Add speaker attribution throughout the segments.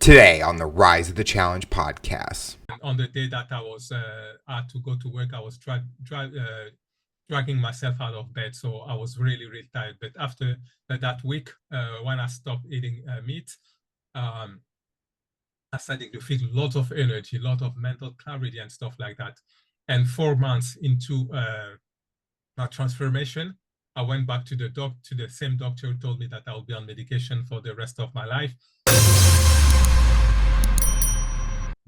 Speaker 1: Today on the Rise of the Challenge podcast.
Speaker 2: On the day that I was had to go to work, I was dragging myself out of bed, so I was really tired. But after that week, when I stopped eating meat, I started to feel lots of energy, a lot of mental clarity and stuff like that. And 4 months into my transformation, I went back to the same doctor who told me that I will be on medication for the rest of my life.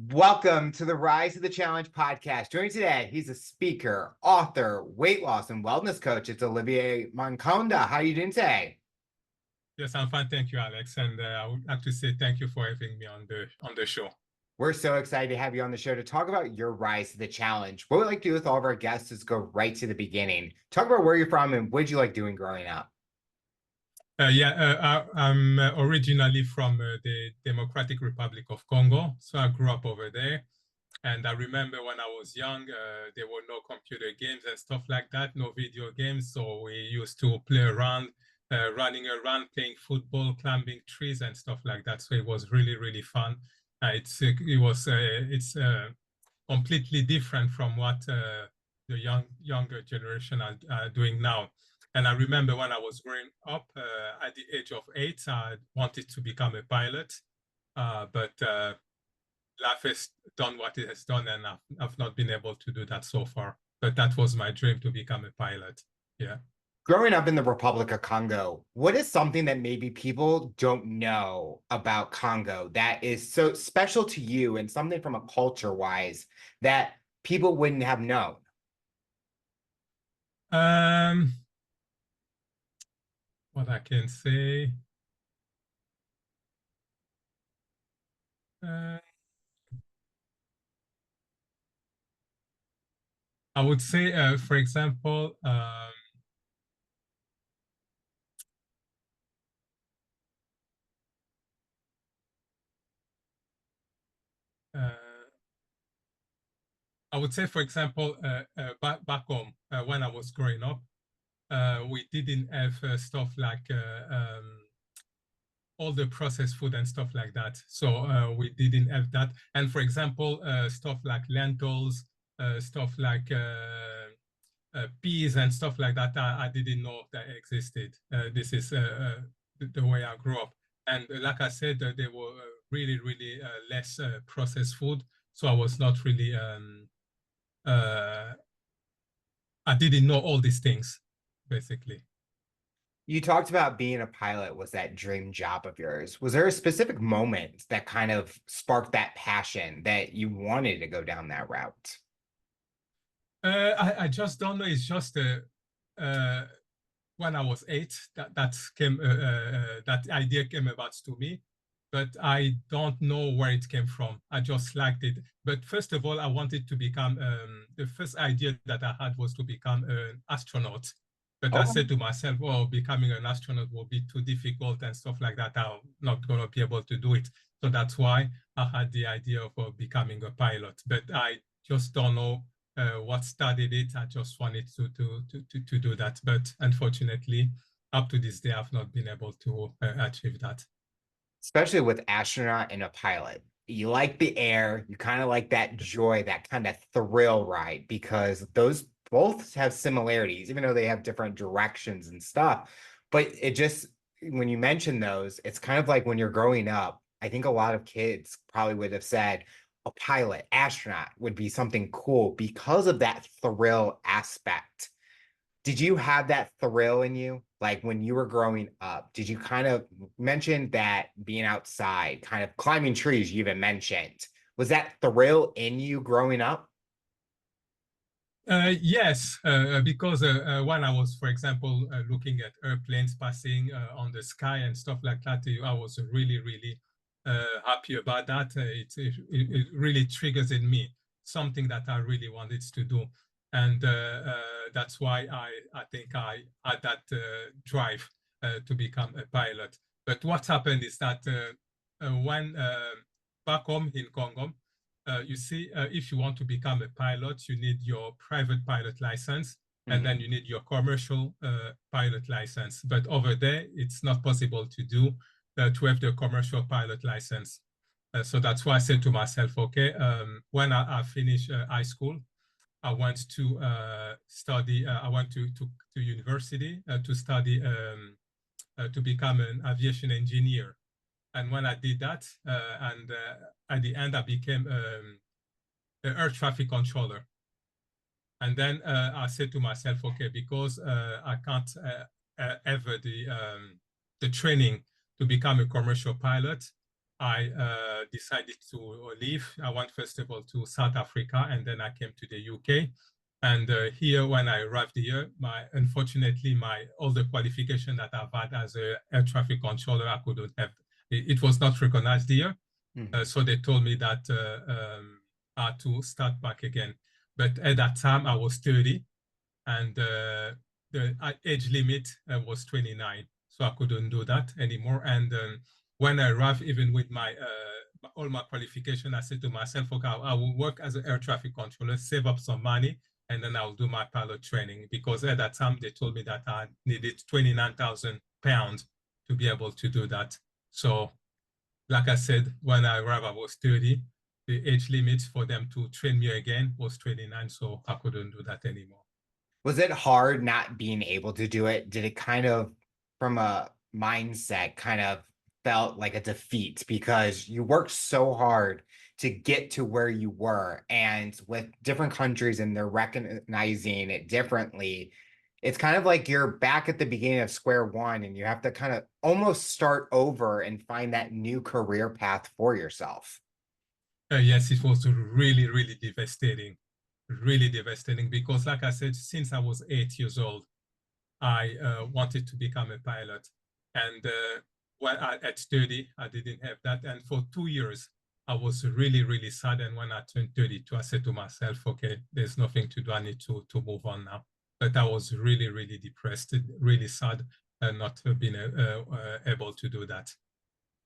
Speaker 1: Welcome to the Rise of the Challenge podcast. Joining today, he's a speaker, author, weight loss, and wellness coach. It's Olivier Mankondo. How are you doing today?
Speaker 2: Yes, I'm fine. Thank you, Alex. And I would like to say thank you for having me on the show.
Speaker 1: We're so excited to have you on the show to talk about your rise to the challenge. What we like to do with all of our guests is go right to the beginning. Talk about where you're from and what did you like doing growing up?
Speaker 2: I'm originally from the Democratic Republic of Congo, so I grew up over there. And I remember when I was young, there were no computer games and stuff like that, no video games. So we used to play around, running around, playing football, climbing trees and stuff like that. So it was really fun. It's completely different from what the younger generation are doing now. And I remember when I was growing up, at the age of 8, I wanted to become a pilot, but life has done what it has done, and I've not been able to do that so far. But that was my dream, to become a pilot. Yeah.
Speaker 1: Growing up in the Republic of Congo, what is something that maybe people don't know about Congo that is so special to you and something from a culture-wise that people wouldn't have known?
Speaker 2: What I can say, I would say, for example, I would say, for example, back home, when I was growing up, we didn't have stuff like all the processed food and stuff like that. So we didn't have that. And for example, stuff like lentils, stuff like peas and stuff like that, I didn't know that existed. This is the way I grew up. And like I said, there were really less processed food. So I was not really, I didn't know all these things, basically.
Speaker 1: You talked about being a pilot was that dream job of yours. Was there a specific moment that kind of sparked that passion that you wanted to go down that route?
Speaker 2: I just don't know. It's just when I was 8, that idea came about to me, but I don't know where it came from. I just liked it. But first of all, I wanted to become. The first idea that I had was to become an astronaut. But I said to myself, "Oh, becoming an astronaut will be too difficult and stuff like that. I'm not going to be able to do it." So that's why I had the idea of becoming a pilot. But I just don't know what started it. I just wanted to do that, but unfortunately, up to this day, I've not been able to achieve that.
Speaker 1: Especially with astronaut and a pilot. You like the air, you kind of like that joy, that kind of thrill, right? Because those both have similarities, even though they have different directions and stuff. But it just, when you mention those, it's kind of like when you're growing up, I think a lot of kids probably would have said a pilot, astronaut would be something cool because of that thrill aspect. Did you have that thrill in you? Like when you were growing up, did you kind of mention that being outside, kind of climbing trees, you even mentioned, was that thrill in you growing up?
Speaker 2: Yes, because when I was, for example, looking at airplanes passing on the sky and stuff like that, I was really happy about that. It really triggers in me something that I really wanted to do. And that's why I think I had that drive to become a pilot. But what happened is that when back home in Congo, you see, if you want to become a pilot, you need your private pilot license, and then you need your commercial pilot license. But over there, it's not possible to have the commercial pilot license. So that's why I said to myself, okay, when I finish high school, I went to study. I went to university to study to become an aviation engineer. And when I did that, and at the end, I became an air traffic controller. And then I said to myself, okay, because I can't ever the training to become a commercial pilot, I decided to leave. I went first of all to South Africa, and then I came to the UK. And here, when I arrived here, unfortunately, all the qualification that I've had as an air traffic controller, I couldn't have. It was not recognized here.
Speaker 1: Mhm.
Speaker 2: So they told me that I had to start back again. But at that time, I was 30, and the age limit was 29. So I couldn't do that anymore. And when I arrived, even with my all my qualification, I said to myself, okay, I will work as an air traffic controller, save up some money, and then I'll do my pilot training. Because at that time, they told me that I needed 29,000 pounds to be able to do that. So like I said, when I arrived, I was 30. The age limit for them to train me again was 29, so I couldn't do that anymore.
Speaker 1: Was it hard not being able to do it? Did it kind of, from a mindset, kind of felt like a defeat because you worked so hard to get to where you were? And with different countries and they're recognizing it differently, it's kind of like you're back at the beginning of square one and you have to kind of almost start over and find that new career path for yourself.
Speaker 2: Yes, it was really devastating because, like I said, since I was 8 years old, I wanted to become a pilot. And at 30, I didn't have that. And for 2 years, I was really sad. And when I turned 32, I said to myself, okay, there's nothing to do. I need to move on now. But I was really depressed, really sad, not being able to do that.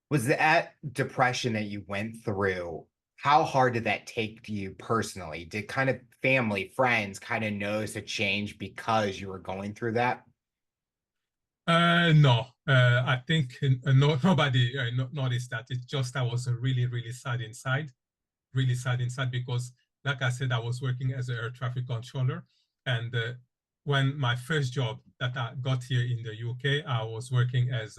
Speaker 1: Was that depression that you went through, how hard did that take you personally? Did kind of family, friends kind of notice a change because you were going through that?
Speaker 2: No, I think nobody noticed that. It's just I was really sad inside because, like I said, I was working as an air traffic controller. And when my first job that I got here in the UK, I was working as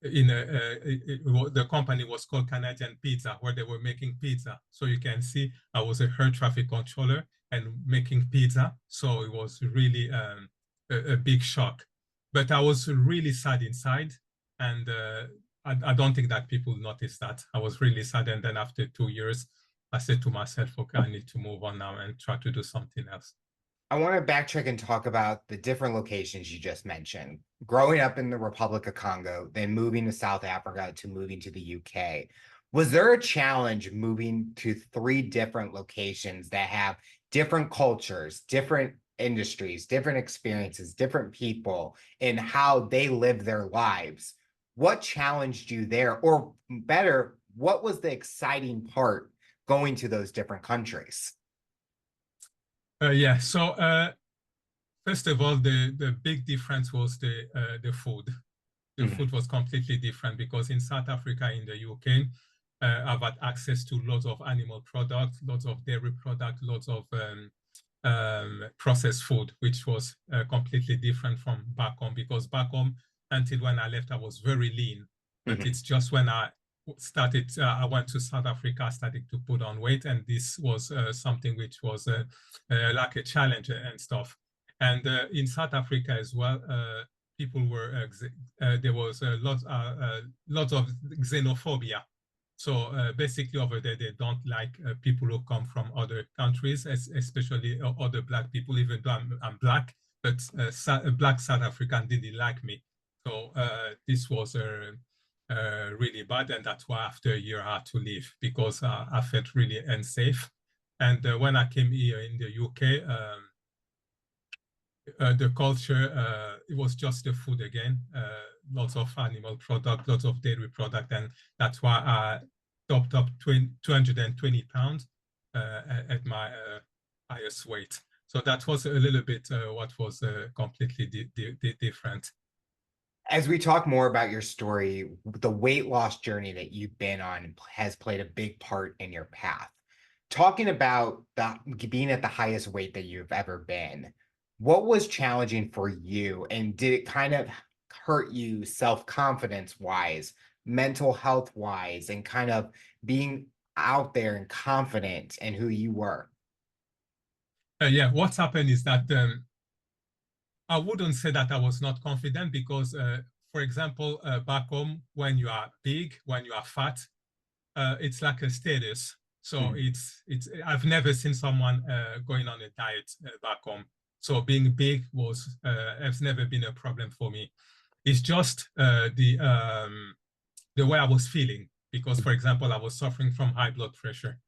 Speaker 2: the company was called Canadian Pizza, where they were making pizza. So you can see I was a air traffic controller and making pizza. So it was really a big shock. But I was really sad inside, and I don't think that people noticed that. I was really sad, and then after 2 years, I said to myself, okay, I need to move on now and try to do something else.
Speaker 1: I want to backtrack and talk about the different locations you just mentioned. Growing up in the Republic of Congo, then moving to South Africa to moving to the UK. Was there a challenge moving to three different locations that have different cultures, different industries, different experiences, different people, and how they live their lives? What challenged you there? Or better, what was the exciting part going to those different countries?
Speaker 2: Yeah, so first of all, the big difference was the food. The
Speaker 1: Mhm.
Speaker 2: food was completely different because in South Africa, in the UK, I've had access to lots of animal products, lots of dairy products, lots of processed food, which was completely different from back home because back home, until when I left, I was very lean. But
Speaker 1: Mhm.
Speaker 2: it's just when I went to South Africa, I started to put on weight, and this was something which was like a challenge and stuff. And in South Africa as well, people were there was a lot of xenophobia. So basically over there, they don't like people who come from other countries, especially other black people, even though I'm black, but black South African didn't like me. So this was really bad. And that's why after a year I had to leave because I felt really unsafe. And when I came here in the UK, the culture, it was just the food again, lots of animal product, lots of dairy product, and that's why I topped up 220 pounds at my highest weight. So that was a little bit what was completely different.
Speaker 1: As we talk more about your story, the weight loss journey that you've been on has played a big part in your path. Talking about being at the highest weight that you've ever been, what was challenging for you? And did it kind of hurt you self-confidence wise, mental health wise, and kind of being out there and confident in who you were?
Speaker 2: Yeah, what's happened is that I wouldn't say that I was not confident because, for example, back home, when you are big, when you are fat, it's like a status. So
Speaker 1: Mhm.
Speaker 2: it's. I've never seen someone going on a diet back home. So being big was has never been a problem for me. It's just the way I was feeling because, for example, I was suffering from high blood pressure,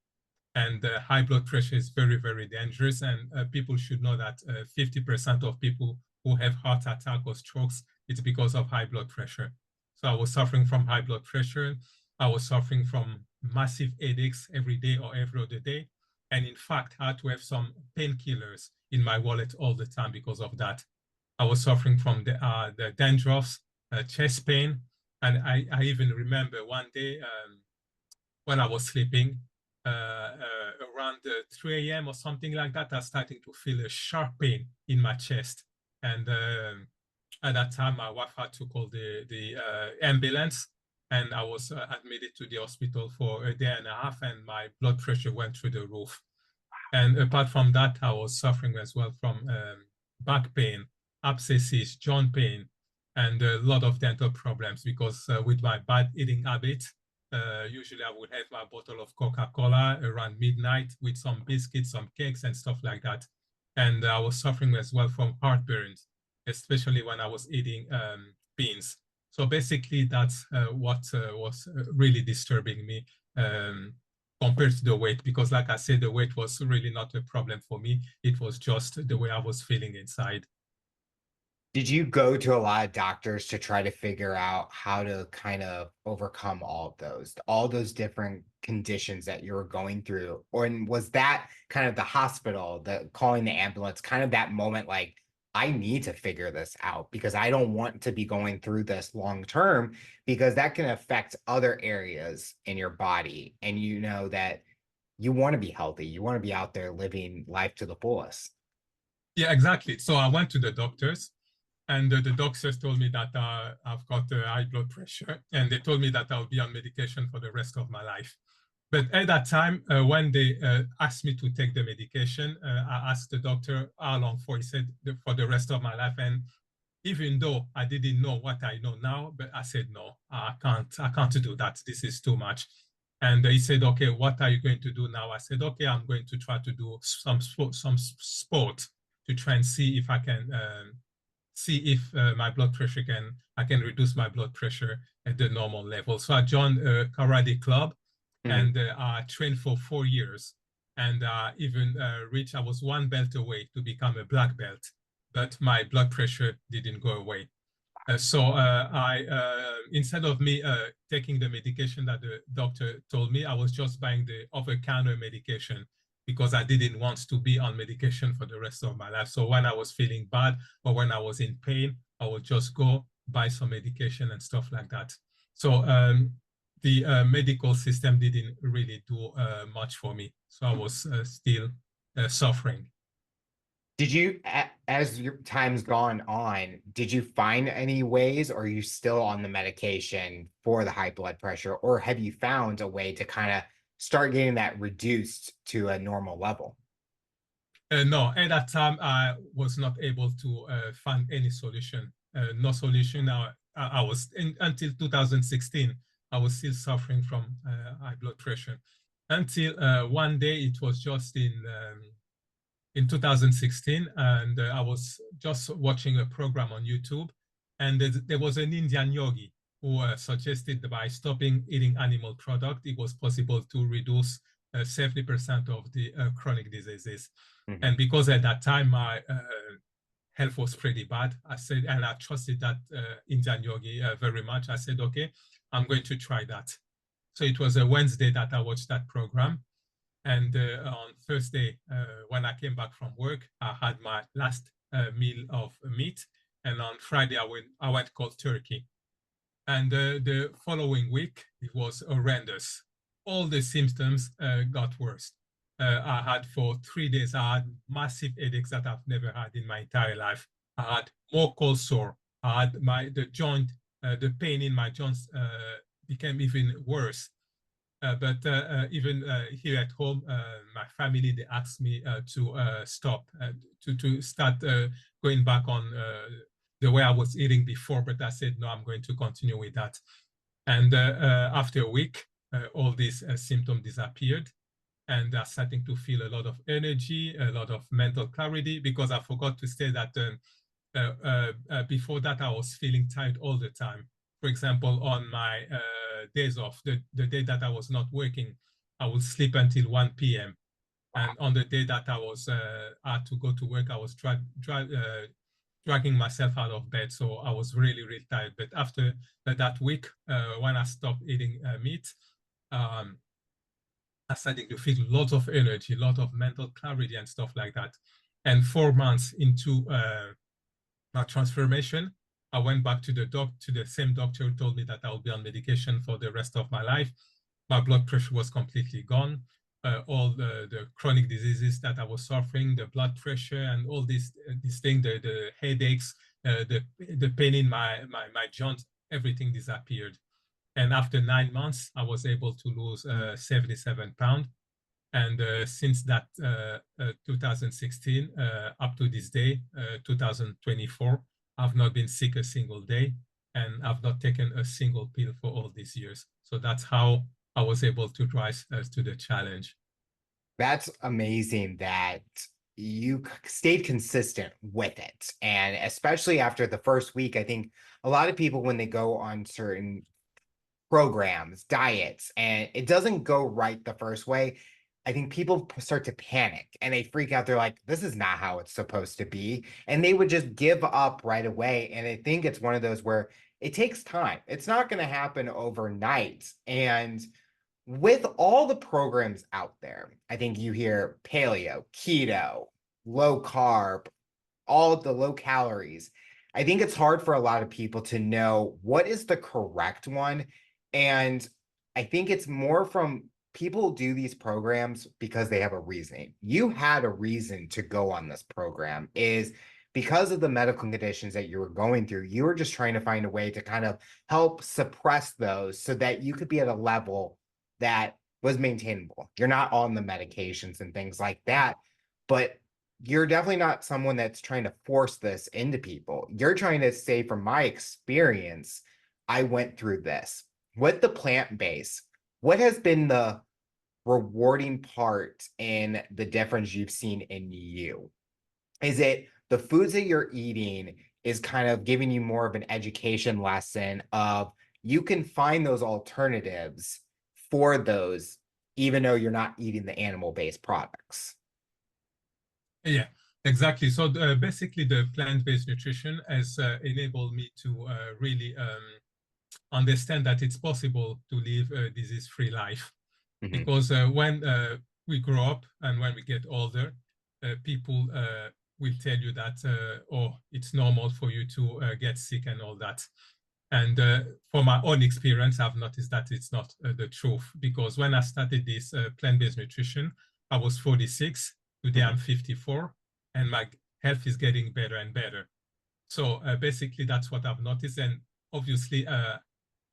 Speaker 2: and high blood pressure is very, very dangerous. And people should know that 50% of people who have heart attack or strokes, it's because of high blood pressure. So I was suffering from high blood pressure. I was suffering from massive headaches every day or every other day. And in fact, I had to have some painkillers in my wallet all the time because of that. I was suffering from the dandruffs, chest pain. And I even remember one day when I was sleeping around 3 a.m. or something like that, I was starting to feel a sharp pain in my chest. And at that time, my wife had to call the ambulance, and I was admitted to the hospital for a day and a half, and my blood pressure went through the roof. And apart from that, I was suffering as well from back pain, abscesses, joint pain, and a lot of dental problems because with my bad eating habit, usually I would have my bottle of Coca-Cola around midnight with some biscuits, some cakes, and stuff like that. And I was suffering as well from heartburns, especially when I was eating beans. So basically, that's what was really disturbing me. Compared to the weight, because like I said, the weight was really not a problem for me. It was just the way I was feeling inside.
Speaker 1: Did you go to a lot of doctors to try to figure out how to kind of overcome all those different conditions that you were going through? Or was that kind of the hospital, the calling the ambulance, kind of that moment like, I need to figure this out because I don't want to be going through this long term because that can affect other areas in your body. And you know that you want to be healthy, you want to be out there living life to the fullest.
Speaker 2: Yeah, exactly. So I went to the doctors, and the doctors told me that I've got high blood pressure, and they told me that I'll be on medication for the rest of my life. But at that time, when they asked me to take the medication, I asked the doctor how long for. He said for the rest of my life. And even though I didn't know what I know now, but I said, no, I can't do that. This is too much. And he said, okay, what are you going to do now? I said, okay, I'm going to try to do some sport to try and see if I can see if my blood pressure I can reduce my blood pressure at the normal level. So I joined a karate club,
Speaker 1: Mhm.
Speaker 2: and I trained for 4 years, and even I was one belt away to become a black belt, but my blood pressure didn't go away. So I, instead of me taking the medication that the doctor told me, I was just buying the over-counter medication because I didn't want to be on medication for the rest of my life. So when I was feeling bad or when I was in pain, I would just go buy some medication and stuff like that. So the medical system didn't really do much for me. So I was still suffering.
Speaker 1: Did you, as your time's gone on, did you find any ways, or are you still on the medication for the high blood pressure, or have you found a way to kind of start getting that reduced to a normal level?
Speaker 2: No, at that time, I was not able to find any solution. No solution. I was until 2016. I was still suffering from high blood pressure. Until one day, it was just in 2016, and I was just watching a program on YouTube, and there was an Indian yogi who suggested that by stopping eating animal product, it was possible to reduce 70% of the chronic diseases.
Speaker 1: Mhm.
Speaker 2: And because at that time my health was pretty bad, I said, and I trusted that Indian yogi very much. I said, okay, I'm going to try that. So it was a Wednesday that I watched that program, and on Thursday, when I came back from work, I had my last meal of meat. and on Friday I went cold turkey. And the following week, it was horrendous. All the symptoms got worse. I had for 3 days, I had massive headaches that I've never had in my entire life. I had more cold sore. I had the pain in my joints became even worse. But even here at home, my family, they asked me to stop, to start going back on the way I was eating before. But I said, no, I'm going to continue with that. And after a week, all these symptoms disappeared. And I'm starting to feel a lot of energy, a lot of mental clarity, because I forgot to say that before that, I was feeling tired all the time. For example, on my days off, the day that I was not working, I would sleep until 1 p.m. And on the day that I had to go to work, I was dragging myself out of bed. So I was really, really tired. But after that week, when I stopped eating meat, I started to feel lots of energy, a lot of mental clarity and stuff like that. And 4 months into my transformation, I went back to the same doctor who told me that I would be on medication for the rest of my life. My blood pressure was completely gone. All the chronic diseases that I was suffering, the blood pressure and all these things, the headaches, the pain in my joints, everything disappeared. And after 9 months, I was able to lose 77 pounds. And since that 2016 up to this day, 2024, I've not been sick a single day, and I've not taken a single pill for all these years. So that's how I was able to rise to the challenge.
Speaker 1: That's amazing that you stayed consistent with it. And especially after the first week, I think a lot of people, when they go on certain programs, diets, and it doesn't go right the first way, I think people start to panic and they freak out. They're like, this is not how it's supposed to be. And they would just give up right away. And I think it's one of those where it takes time. It's not going to happen overnight. And with all the programs out there, I think you hear paleo, keto, low carb, all of the low calories. I think it's hard for a lot of people to know what is the correct one. And I think it's more from people do these programs because they have a reason. You had a reason to go on this program is because of the medical conditions that you were going through. You were just trying to find a way to kind of help suppress those so that you could be at a level that was maintainable. You're not on the medications and things like that, but you're definitely not someone that's trying to force this into people. You're trying to say, from my experience, I went through this. With the plant base, what has been the rewarding part in the difference you've seen in you? Is it the foods that you're eating is kind of giving you more of an education lesson of you can find those alternatives for those, even though you're not eating the animal-based products?
Speaker 2: Yeah, exactly. So basically, the plant-based nutrition has enabled me to really understand that it's possible to live a disease-free life.
Speaker 1: Mhm.
Speaker 2: Because when we grow up and when we get older, people will tell you that, oh, it's normal for you to get sick and all that. And from my own experience, I've noticed that it's not the truth. Because when I started this plant-based nutrition, I was 46. Today, I'm 54, and my health is getting better and better. So basically, that's what I've noticed. And obviously,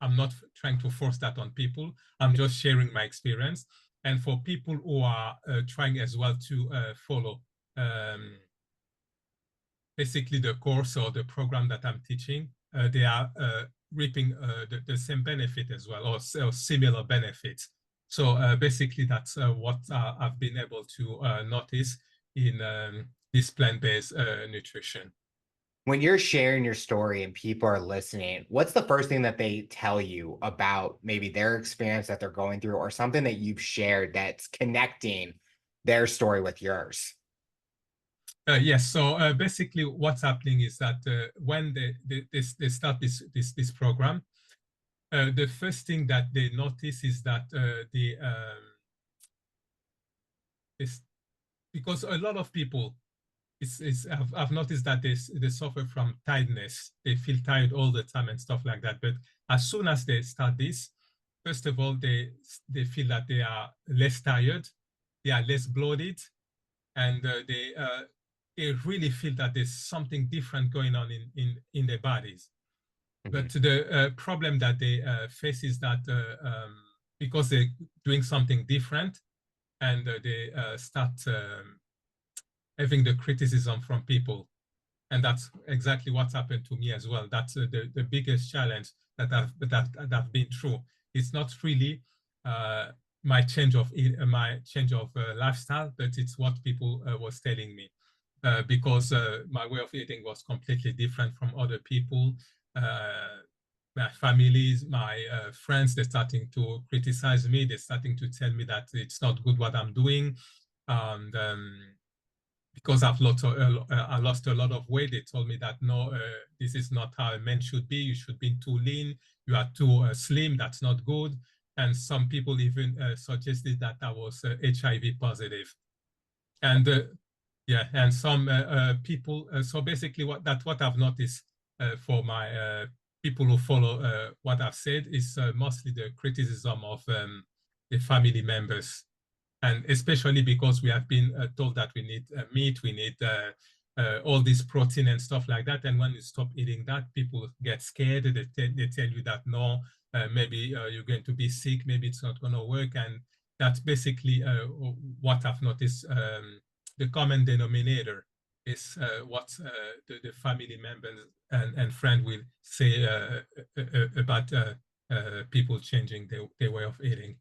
Speaker 2: I'm not trying to force that on people. I'm just sharing my experience. And for people who are trying as well to follow basically the course or the program that I'm teaching, they are reaping the same benefit as well, or similar benefits. So basically, that's what I've been able to notice in this plant-based nutrition.
Speaker 1: When you're sharing your story and people are listening, what's the first thing that they tell you about maybe their experience that they're going through or something that you've shared that's connecting their story with yours?
Speaker 2: Yes. So basically, what's happening is that when they start this program, the first thing that they notice is that because a lot of people I've noticed that they suffer from tiredness. They feel tired all the time and stuff like that. But as soon as they start this, first of all, they feel that they are less tired, they are less bloated, and they really feel that there's something different going on in their bodies.
Speaker 1: Mhm.
Speaker 2: But the problem that they face is that because they're doing something different, and they start having the criticism from people. And that's exactly what happened to me as well. That's the biggest challenge that I've been through. It's not really uh, my change of lifestyle, but it's what people was telling me. Because my way of eating was completely different from other people. My families, my friends, they're starting to criticize me. They're starting to tell me that it's not good what I'm doing. And because I lost a lot of weight, they told me that no, this is not how a man should be. You should be too lean. You are too slim. That's not good. And some people even suggested that I was HIV positive. And yeah, and some people. So basically, what I've noticed for my people who follow what I've said is mostly the criticism of the family members, and especially because we have been told that we need meat, we need all this protein and stuff like that. And when you stop eating that, people get scared. They tell you that no, maybe you're going to be sick, maybe it's not going to work. And that's basically what I've noticed. The common denominator is what the family members and friends will say about people changing their way of eating.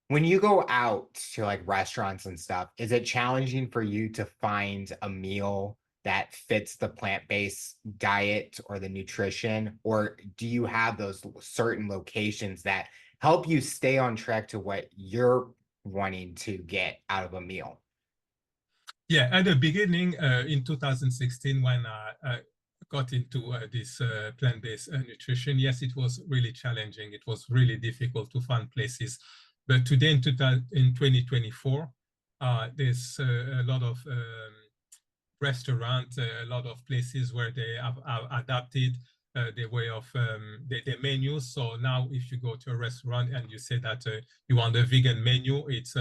Speaker 1: When you go out to like restaurants and stuff, is it challenging for you to find a meal that fits the plant-based diet or the nutrition? Or do you have those certain locations that help you stay on track to what you're wanting to get out of a meal?
Speaker 2: Yeah, at the beginning, in 2016, when I got into this plant-based nutrition, yes, it was really challenging. It was really difficult to find places. But today, in 2024, there's a lot of restaurants, a lot of places where they have adapted the way of the menus. So now, if you go to a restaurant and you say that you want a vegan menu, it's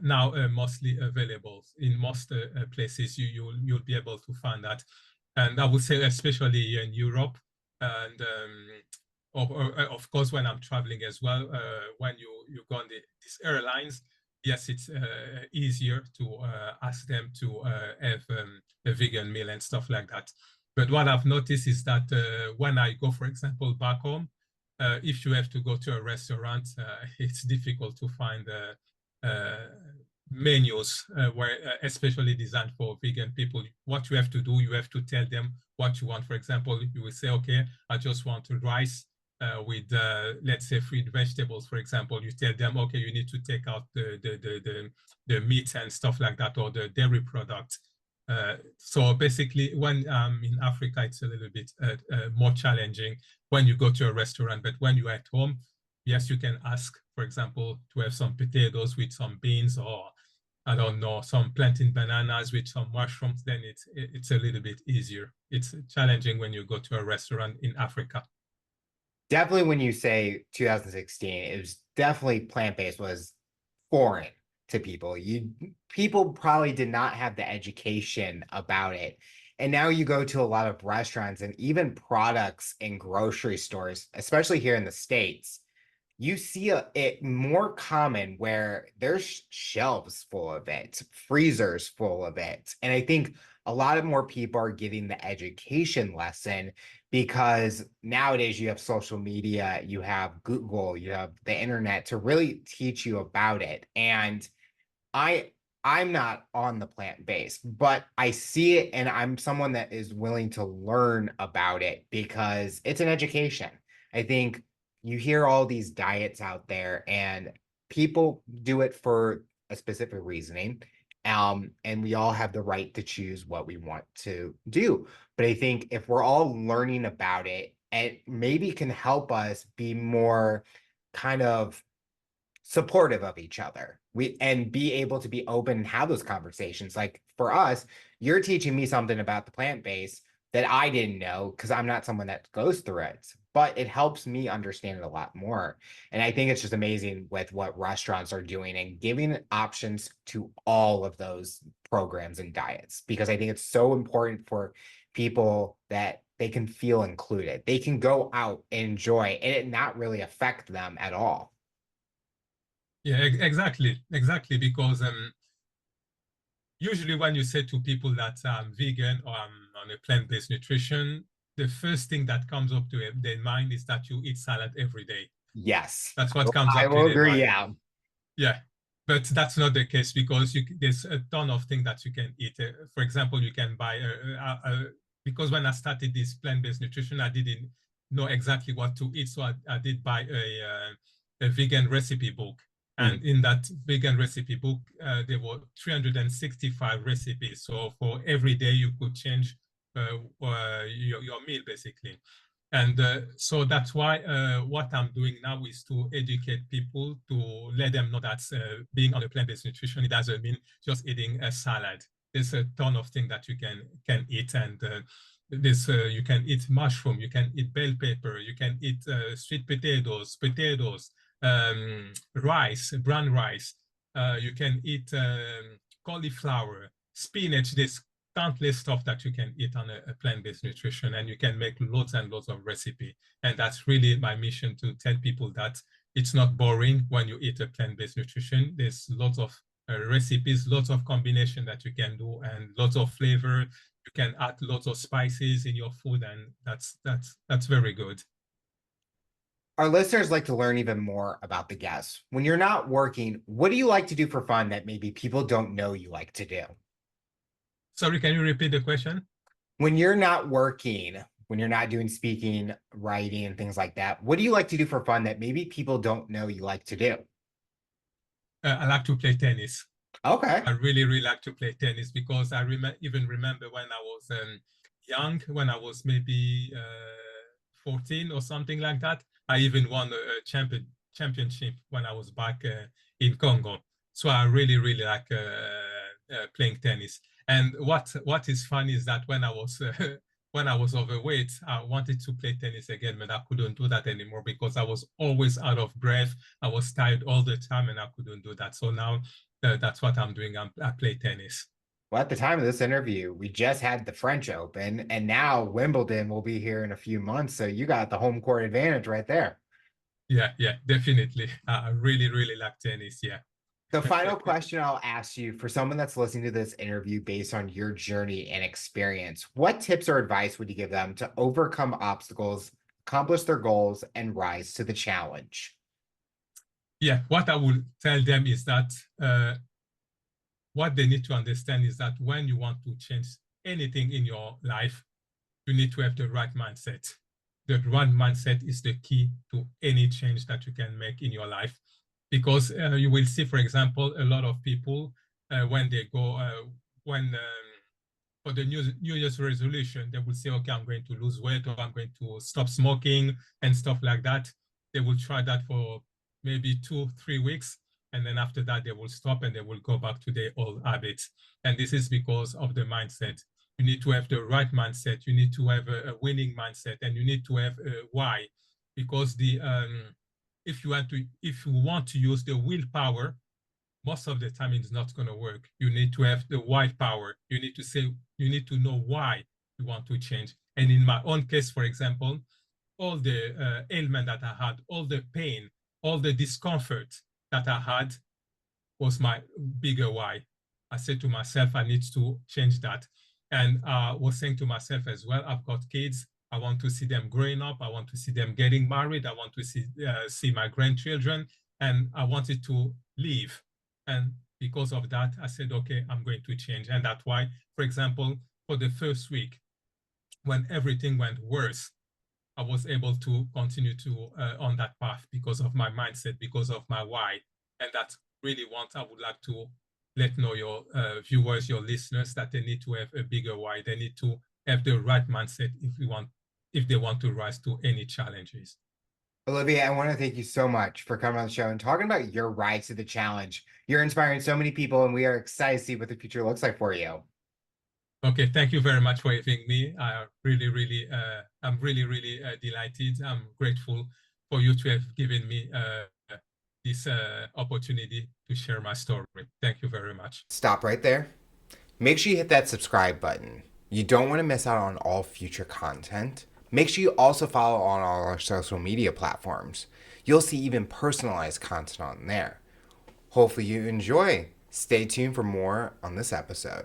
Speaker 2: now mostly available in most places. You'll be able to find that, and I would say especially in Europe, and of course when I'm traveling as well. When you go on these airlines, yes, it's easier to ask them to have a vegan meal and stuff like that. But what I've noticed is that when I go, for example, back home, if you have to go to a restaurant, it's difficult to find uh, menus where especially designed for vegan people. What you have to do, you have to tell them what you want. For example, you will say, okay, I just want rice with let's say fruit vegetables, for example. You tell them, okay, you need to take out the meat and stuff like that, or the dairy products. So basically, when in Africa, it's a little bit more challenging when you go to a restaurant. But when you're at home, yes, you can ask, for example, to have some potatoes with some beans, or I don't know, some plantain bananas with some mushrooms. Then it's a little bit easier. It's challenging when you go to a restaurant in Africa.
Speaker 1: Definitely when you say 2016, it was definitely plant-based was foreign to people. People probably did not have the education about it. And now you go to a lot of restaurants and even products in grocery stores, especially here in the States, you see it more common where there's shelves full of it, freezers full of it. And I think a lot of more people are getting the education lesson because nowadays you have social media, you have Google, you have the internet to really teach you about it. And I I'm not on the plant base, but I see it and I'm someone that is willing to learn about it because it's an education. I think you hear all these diets out there and people do it for a specific reasoning. And we all have the right to choose what we want to do. But I think if we're all learning about it, it maybe can help us be more kind of supportive of each other. And be able to be open and have those conversations. Like for us, you're teaching me something about the plant-based that I didn't know because I'm not someone that goes through it, but it helps me understand it a lot more. And I think it's just amazing with what restaurants are doing and giving options to all of those programs and diets, because I think it's so important for people that they can feel included. They can go out and enjoy and it not really affect them at all.
Speaker 2: Yeah, exactly. Because usually when you say to people that I'm vegan or I'm on a plant-based nutrition, the first thing that comes up to their mind is that you eat salad every day.
Speaker 1: Yes,
Speaker 2: That's what comes
Speaker 1: I
Speaker 2: up to
Speaker 1: will
Speaker 2: their
Speaker 1: agree.
Speaker 2: mind.
Speaker 1: Yeah.
Speaker 2: Yeah, but that's not the case because there's a ton of things that you can eat. For example, you can buy because when I started this plant-based nutrition, I didn't know exactly what to eat, so I did buy a vegan recipe book.
Speaker 1: Mm.
Speaker 2: And in that vegan recipe book, there were 365 recipes. So for every day, you could change your meal basically. And so that's why what I'm doing now is to educate people to let them know that being on a plant-based nutrition, it doesn't mean just eating a salad. There's a ton of things that you can eat, and you can eat mushroom, you can eat bell pepper, you can eat sweet potatoes, rice, brown rice. You can eat cauliflower, spinach. There's countless stuff that you can eat on a plant-based nutrition, and you can make loads and loads of recipe. And that's really my mission, to tell people that it's not boring when you eat a plant-based nutrition. There's lots of recipes, lots of combination that you can do, and lots of flavor. You can add lots of spices in your food, and that's very good.
Speaker 1: Our listeners like to learn even more about the guests. When you're not working, what do you like to do for fun that maybe people don't know you like to do?
Speaker 2: Sorry, can you repeat the question?
Speaker 1: When you're not working, when you're not doing speaking, writing, and things like that, what do you like to do for fun that maybe people don't know you like to do?
Speaker 2: I like to play tennis.
Speaker 1: Okay.
Speaker 2: I really, really like to play tennis because even remember when I was young, when I was maybe 14 or something like that. I even won a championship when I was back in Congo. So I really, really like playing tennis. And what is fun is that when I was when I was overweight, I wanted to play tennis again, but I couldn't do that anymore because I was always out of breath. I was tired all the time, and I couldn't do that. So now that's what I'm doing. I play tennis.
Speaker 1: Well, at the time of this interview, we just had the French Open, and now Wimbledon will be here in a few months. So you got the home court advantage right there.
Speaker 2: Yeah, definitely. I really, really like tennis. Yeah.
Speaker 1: The final question I'll ask you, for someone that's listening to this interview based on your journey and experience, what tips or advice would you give them to overcome obstacles, accomplish their goals, and rise to the challenge?
Speaker 2: Yeah, what I would tell them is that what they need to understand is that when you want to change anything in your life, you need to have the right mindset. The right mindset is the key to any change that you can make in your life. Because you will see, for example, a lot of people when they go, for the New Year's resolution, they will say, okay, I'm going to lose weight or I'm going to stop smoking and stuff like that. They will try that for maybe 2-3 weeks. And then after that, they will stop and they will go back to their old habits. And this is because of the mindset. You need to have the right mindset. You need to have a winning mindset, and you need to have a why. Because if you want to use the willpower, most of the time it's not going to work. You need to have the why power. You need to know why you want to change. And in my own case, for example, all the ailment that I had, all the pain, all the discomfort that I had was my bigger why. I said to myself, I need to change that. And I was saying to myself as well, I've got kids. I want to see them growing up. I want to see them getting married. I want to see my grandchildren. And I wanted to leave. And because of that, I said, okay, I'm going to change. And that's why, for example, for the first week, when everything went worse, I was able to continue to on that path because of my mindset, because of my why. And that's really what I would like to let know your viewers, your listeners, that they need to have a bigger why. They need to have the right mindset if they want to rise to any challenges.
Speaker 1: Olivia, I want to thank you so much for coming on the show and talking about your rise to the challenge. You're inspiring so many people, and we are excited to see what the future looks like for you.
Speaker 2: Okay, thank you very much for having me. I'm really, really delighted. I'm grateful for you to have given me this opportunity to share my story. Thank you very much.
Speaker 1: Stop right there. Make sure you hit that subscribe button. You don't want to miss out on all future content. Make sure you also follow on all our social media platforms. You'll see even personalized content on there. Hopefully, you enjoy. Stay tuned for more on this episode.